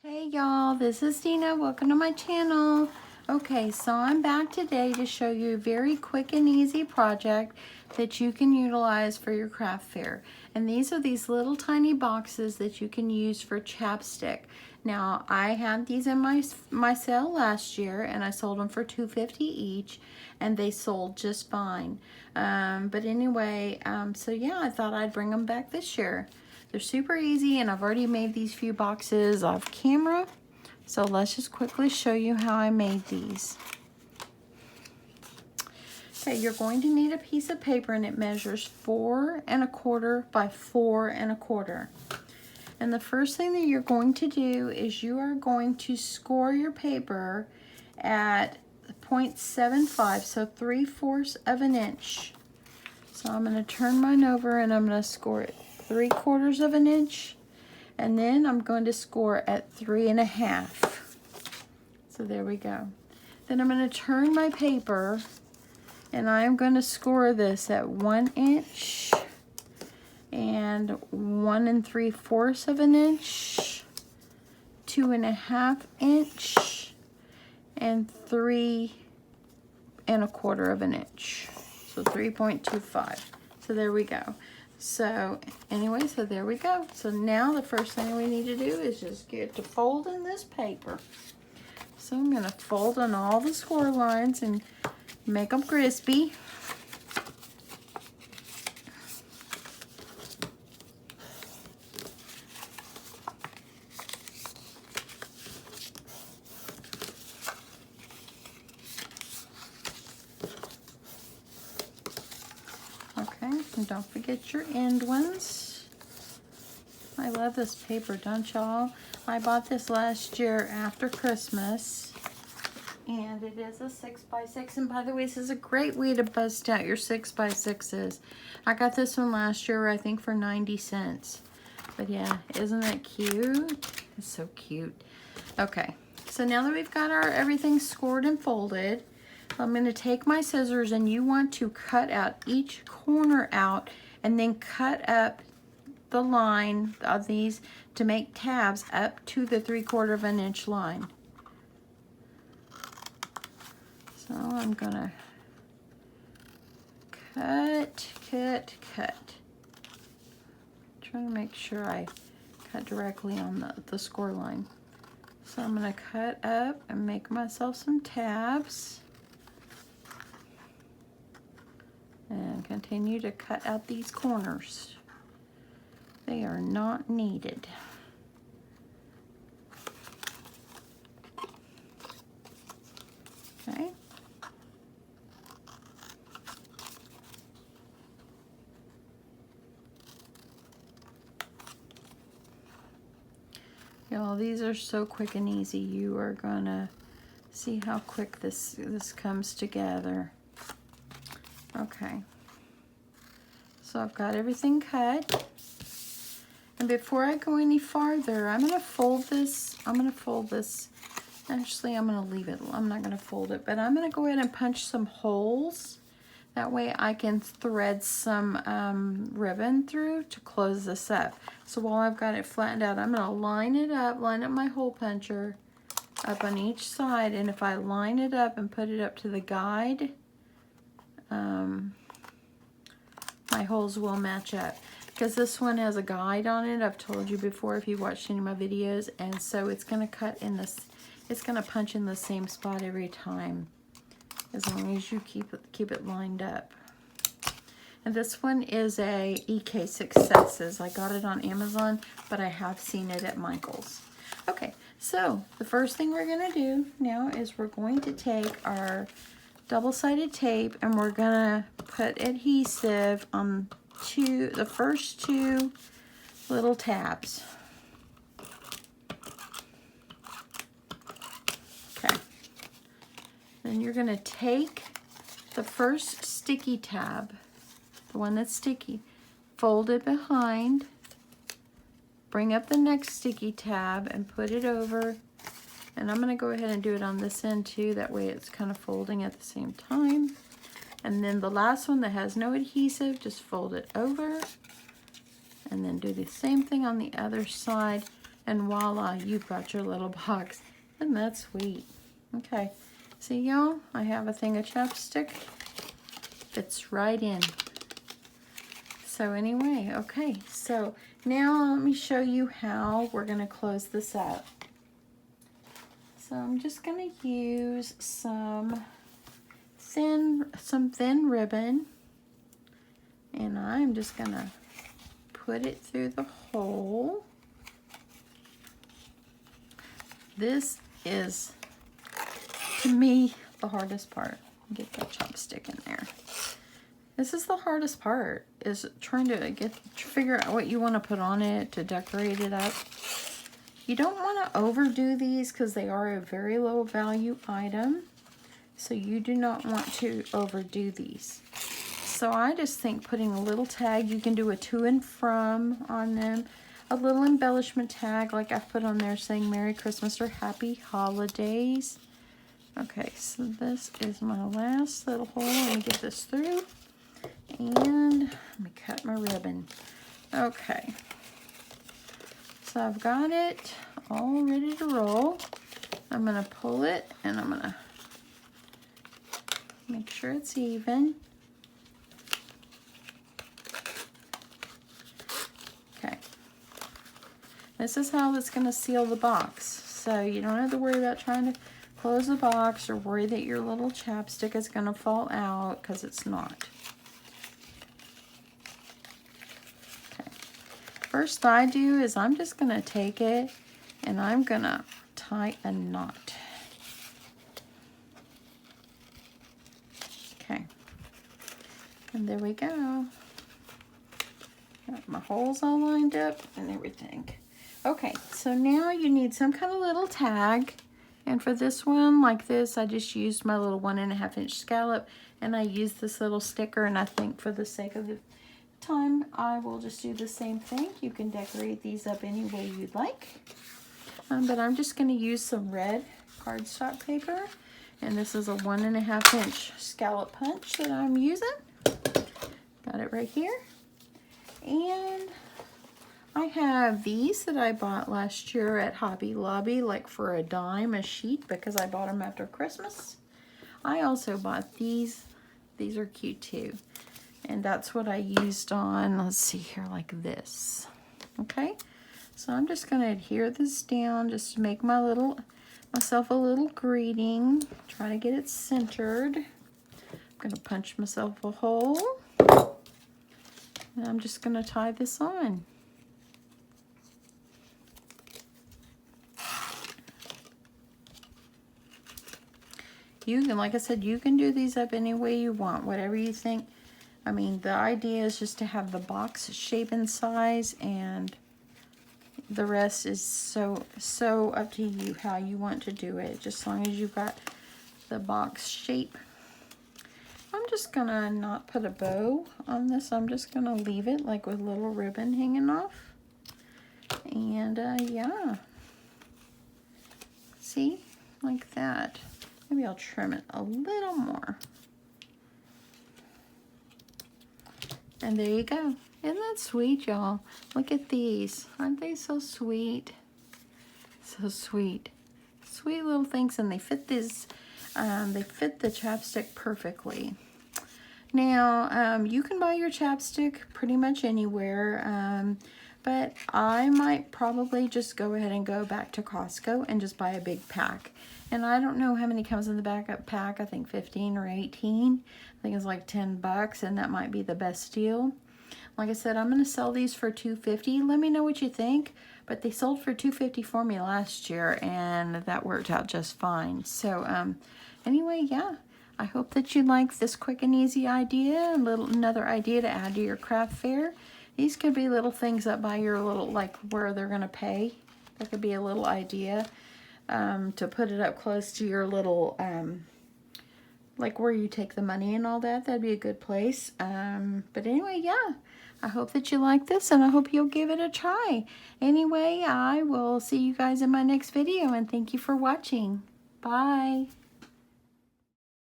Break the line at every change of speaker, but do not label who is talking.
Hey y'all, this is Dina. Welcome to my channel. Okay, so I'm back today to show you a very quick and easy project that you can utilize for your craft fair. And these are these little tiny boxes that you can use for chapstick. Now, I had these in my sale last year and I sold them for $2.50 each and they sold just fine. But anyway, so yeah, I thought I'd bring them back this year. They're super easy and I've already made these few boxes off camera. So let's just quickly show you how I made these. Okay, you're going to need a piece of paper and it measures 4 1/4 by 4 1/4. And the first thing that you're going to do is you are going to score your paper at 0.75, so 3/4 of an inch. So I'm going to turn mine over and I'm going to score it 3/4 of an inch, and then I'm going to score at 3 1/2. So there we go. Then I'm going to turn my paper and I'm going to score this at 1 inch and 1 3/4 of an inch, 2 1/2 inch, and 3 1/4 of an inch. So 3.25. So there we go. So anyway, so there we go. So now the first thing we need to do is just get to folding this paper. So I'm going to fold on all the score lines and make them crispy. Okay, and don't forget your end ones. I love this paper, don't y'all? I bought this last year after Christmas, and it is a 6x6. And by the way, this is a great way to bust out your 6x6s. I got this one last year, I think, for 90 cents. But yeah, isn't that cute? It's so cute. Okay, so now that we've got our everything scored and folded, I'm going to take my scissors, and you want to cut out each corner out and then cut up the line of these to make tabs up to the 3/4 of an inch line. So I'm going to cut. Trying to make sure I cut directly on the score line. So I'm going to cut up and make myself some tabs. And continue to cut out these corners. They are not needed. Okay. Y'all, these are so quick and easy. You are gonna see how quick this comes together. Okay, so I've got everything cut, and before I go any farther, I'm gonna fold this. Actually, I'm gonna leave it. I'm not gonna fold it, but I'm gonna go ahead and punch some holes. That way I can thread some ribbon through to close this up. So while I've got it flattened out, I'm gonna line up my hole puncher up on each side, and if I line it up and put it up to the guide, my holes will match up, because this one has a guide on it. I've told you before if you watched any of my videos, and so it's going to cut in this, it's going to punch in the same spot every time, as long as you keep it lined up. And this one is a EK Successes. I got it on Amazon, but I have seen it at Michael's. Okay, so the first thing we're going to do now is we're going to take our double-sided tape and we're gonna put adhesive on the first 2 little tabs. Okay. Then you're gonna take the first sticky tab, the one that's sticky, fold it behind, bring up the next sticky tab and put it over. And I'm going to go ahead and do it on this end too, that way it's kind of folding at the same time. And then the last one that has no adhesive, just fold it over. And then do the same thing on the other side. And voila, you've got your little box. Isn't that sweet? Okay, see y'all, I have a thing of chapstick. Fits right in. So anyway, okay, so now let me show you how we're gonna close this up. So I'm just gonna use some thin ribbon, and I'm just gonna put it through the hole. This is, to me, the hardest part. Get that chopstick in there. This is the hardest part, is trying to figure out what you want to put on it to decorate it up. You don't want to overdo these because they are a very low value item. So you do not want to overdo these. So I just think putting a little tag, you can do a to and from on them. A little embellishment tag like I put on there saying Merry Christmas or Happy Holidays. Okay, so this is my last little hole. Let me get this through. And let me cut my ribbon. Okay. So I've got it all ready to roll. I'm going to pull it and I'm going to make sure it's even. Okay. This is how it's going to seal the box. So you don't have to worry about trying to close the box or worry that your little chapstick is going to fall out, because it's not. Okay. First I do is I'm just going to take it and I'm going to tie a knot. Okay. And there we go. Got my holes all lined up and everything. Okay, so now you need some kind of little tag. And for this one, like this, I just used my little 1.5 inch scallop, and I used this little sticker, and I think for the sake of the time, I will just do the same thing. You can decorate these up any way you'd like. But I'm just going to use some red cardstock paper, and this is a 1.5 inch scallop punch that I'm using. Got it right here. And I have these that I bought last year at Hobby Lobby, like for a dime a sheet, because I bought them after Christmas. I also bought these. These are cute too. And that's what I used on, let's see here, like this. Okay, so I'm just going to adhere this down just to make myself a little greeting. Try to get it centered. I'm going to punch myself a hole. And I'm just going to tie this on. You can, like I said, you can do these up any way you want, whatever you think. I mean, the idea is just to have the box shape and size, and the rest is so up to you how you want to do it, just as long as you've got the box shape. I'm just gonna not put a bow on this. I'm just gonna leave it like with little ribbon hanging off. And yeah, see, like that. Maybe I'll trim it a little more. And there you go. Isn't that sweet, y'all? Look at these. Aren't they so sweet? So sweet. Sweet little things, and they fit this. They fit the chapstick perfectly. Now, you can buy your chapstick pretty much anywhere, but I might probably just go ahead and go back to Costco and just buy a big pack. And I don't know how many comes in the backup pack. I think 15 or 18. I think it's like 10 bucks, and that might be the best deal. Like I said, I'm going to sell these for $2.50. Let me know what you think. But they sold for $2.50 for me last year, and that worked out just fine. So, anyway, yeah. I hope that you like this quick and easy idea. Another idea to add to your craft fair. These could be little things up by your little, like where they're going to pay. That could be a little idea. To put it up close to your little, like where you take the money and all that. That'd be a good place. But anyway, yeah. I hope that you like this, and I hope you'll give it a try. Anyway, I will see you guys in my next video, and thank you for watching. Bye.